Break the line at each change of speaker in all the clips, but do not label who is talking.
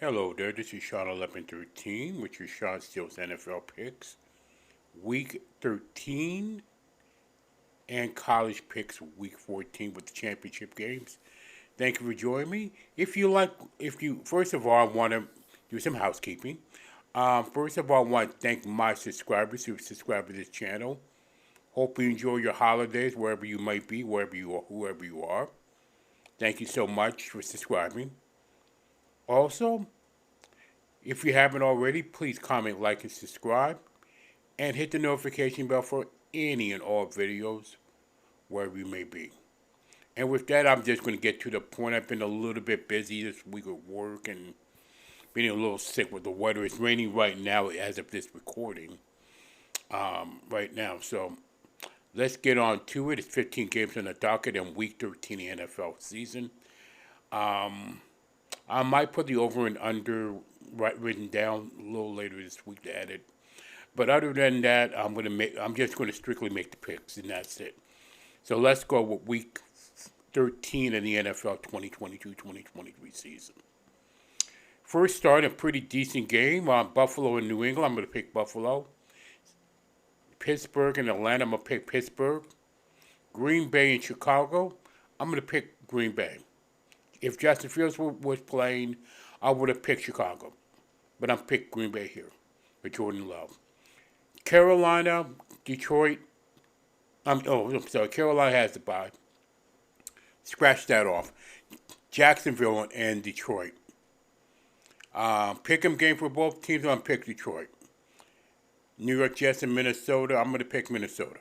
Hello there, this is Shawn1113 with your Shawn Steele's NFL picks. Week 13 and college picks week 14 with the championship games. Thank you for joining me. First of all, I want to do some housekeeping. First of all, I want to thank my subscribers who subscribe to this channel. Hope you enjoy your holidays wherever you might be, wherever you are, whoever you are. Thank you so much for subscribing. Also, if you haven't already, please comment, like, and subscribe, and hit the notification bell for any and all videos, wherever you may be. And with that, I'm just going to get to the point. I've been a little bit busy this week at work and being a little sick with the weather. It's raining right now as of this recording, right now. So let's get on to it. It's 15 games on the docket in Week 13 of the NFL season. I might put the over and under written down a little later this week to add it. But other than that, I'm just gonna strictly make the picks, and that's it. So let's go with Week 13 in the NFL 2022-2023 season. First start, a pretty decent game. Buffalo and New England. I'm gonna pick Buffalo. Pittsburgh and Atlanta. I'm gonna pick Pittsburgh. Green Bay and Chicago. I'm gonna pick Green Bay. If Justin Fields was playing, I would have picked Chicago. But I'm picked Green Bay here for Jordan Love. Carolina, Detroit. I'm sorry. Carolina has the bye. Scratch that off. Jacksonville and Detroit. Pick 'em game for both teams. I'm going to pick Detroit. New York Jets and Minnesota. I'm going to pick Minnesota.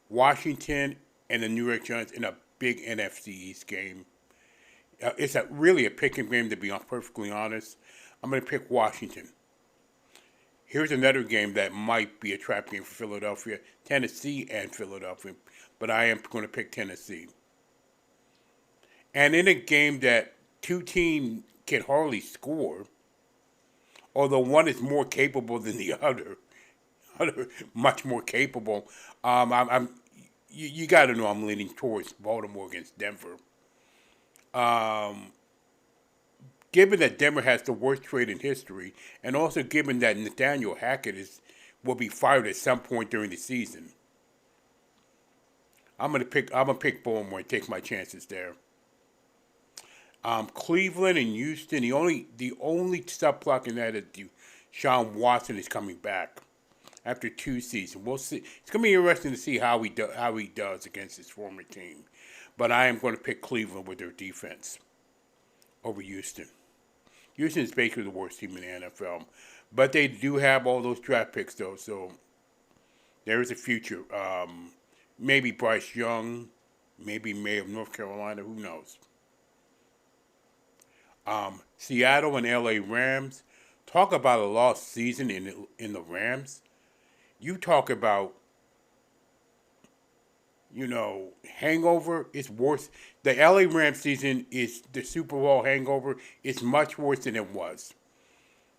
Washington and the New York Giants in a big NFC East game. It's really a pick 'em game, to be perfectly honest. I'm going to pick Washington. Here's another game that might be a trap game for Philadelphia, Tennessee and Philadelphia, but I am going to pick Tennessee. And in a game that two teams can hardly score, although one is more capable than the other much more capable. You got to know I'm leaning towards Baltimore against Denver. Given that Denver has the worst trade in history, and also given that Nathaniel Hackett will be fired at some point during the season, I'm gonna pick Baltimore and take my chances there. Cleveland and Houston. The only subplot in that is Sean Watson is coming back after 2 seasons. We'll see. It's gonna be interesting to see how he does against his former team. But I am going to pick Cleveland with their defense over Houston. Houston is basically the worst team in the NFL. But they do have all those draft picks, though, so there is a future. Maybe Bryce Young, maybe May of North Carolina, who knows. Seattle and LA Rams. Talk about a lost season in the Rams. You talk about, hangover is worse. The LA Rams season is the Super Bowl hangover. It's much worse than it was.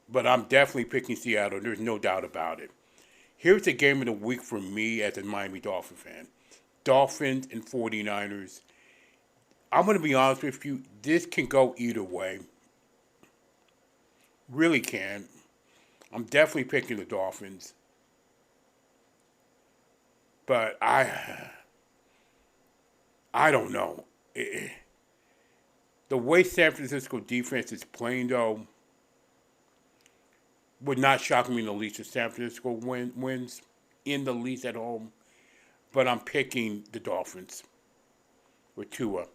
But I'm definitely picking Seattle. There's no doubt about it. Here's the game of the week for me as a Miami Dolphin fan. Dolphins and 49ers. I'm going to be honest with you. This can go either way. Really can. I'm definitely picking the Dolphins. But I don't know. The way San Francisco defense is playing, though, would not shock me in the least if San Francisco wins in the least at home. But I'm picking the Dolphins with Tua.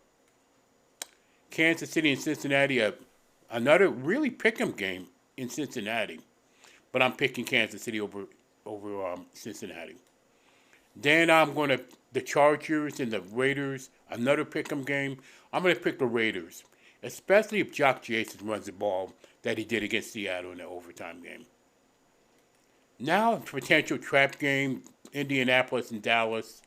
Kansas City and Cincinnati, another really pick 'em game in Cincinnati. But I'm picking Kansas City over Cincinnati. Then I'm going to the Chargers and the Raiders, another pick'em game. I'm going to pick the Raiders, especially if Jock Jason runs the ball that he did against Seattle in the overtime game. Now, potential trap game, Indianapolis and Dallas.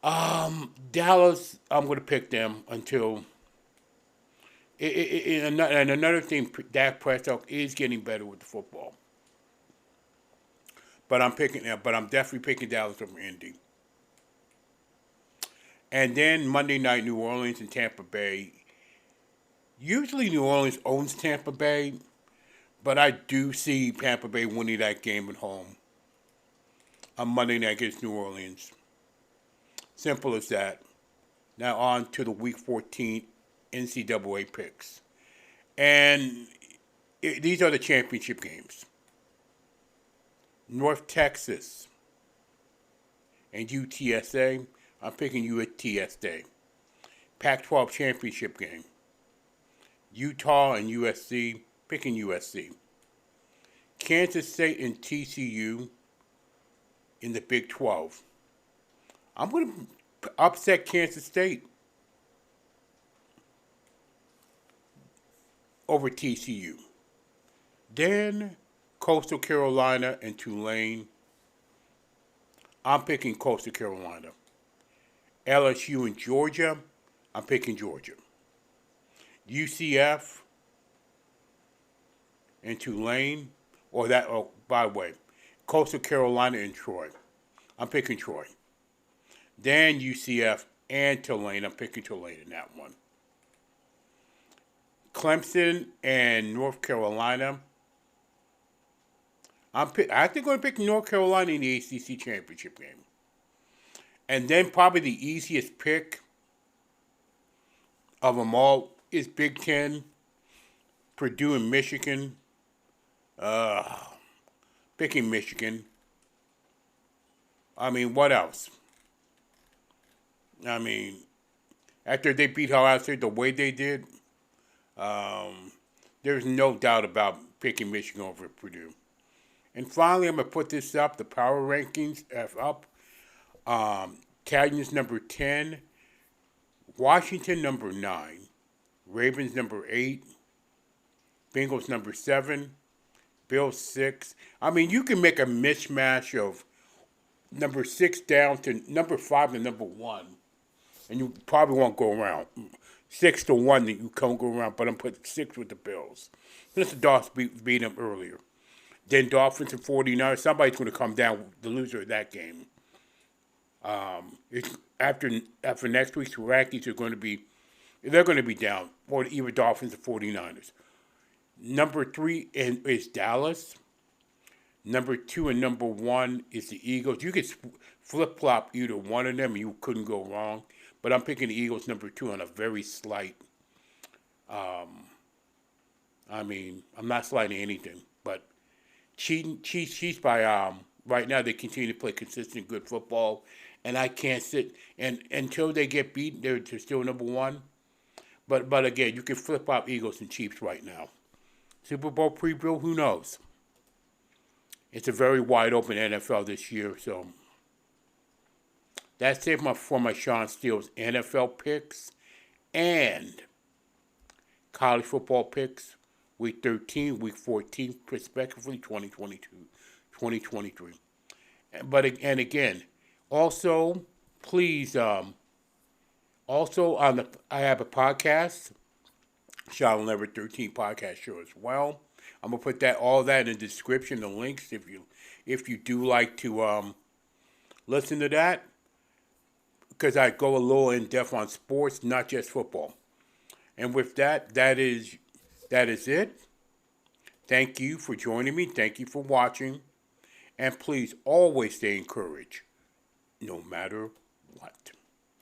Dallas, I'm going to pick them until. And another thing, Dak Prescott is getting better with the football. But I'm definitely picking Dallas over Indy. And then Monday night, New Orleans and Tampa Bay. Usually New Orleans owns Tampa Bay, but I do see Tampa Bay winning that game at home on Monday night against New Orleans. Simple as that. Now on to the Week 14 NCAA picks. And these are the championship games. North Texas and UTSA. I'm picking UTSA. Pac-12 championship game. Utah and USC. Picking USC. Kansas State and TCU in the Big 12. I'm going to upset Kansas State over TCU. Then Coastal Carolina and Tulane. I'm picking Coastal Carolina. LSU and Georgia. I'm picking Georgia. UCF and Tulane. By the way, Coastal Carolina and Troy. I'm picking Troy. Then UCF and Tulane. I'm picking Tulane in that one. Clemson and North Carolina. I think I'm going to pick North Carolina in the ACC championship game. And then probably the easiest pick of them all is Big Ten, Purdue and Michigan. Picking Michigan. I mean, what else? I mean, after they beat Ohio State the way they did, there's no doubt about picking Michigan over Purdue. And finally, I'm going to put this up. The power rankings up. Italians number 10. Washington number 9. Ravens number 8. Bengals number 7. Bills 6. I mean, you can make a mismatch of number 6 down to number 5 to number 1. And you probably won't go around. 6 to 1 that you can't go around, but I'm putting 6 with the Bills. Since the Dolphins beat them earlier. Then Dolphins and 49ers. Somebody's going to come down, the loser of that game. After next week's rankings, they're going to be down, or either Dolphins or 49ers. Number 3 is Dallas. Number 2 and number 1 is the Eagles. You could flip-flop either one of them, and you couldn't go wrong. But I'm picking the Eagles number 2 on a very slight. I'm not slighting anything, but cheats by right now they continue to play consistent good football, and I can't sit and until they get beat, they're still number 1. But again, you can flip out Eagles and Chiefs right now. Super Bowl preview, who knows? It's a very wide open NFL this year, so that's it for my Shawn Steele's NFL picks and college football picks. Week 13, Week 14, respectively, 2022, 2023. And again, also, please, I have a podcast, Shawn1113 Podcast Show as well. I'm gonna put all that in the description, the links, if you do like to listen to that, because I go a little in depth on sports, not just football. And with that is it. Thank you for joining me. Thank you for watching. And please always stay encouraged, no matter what.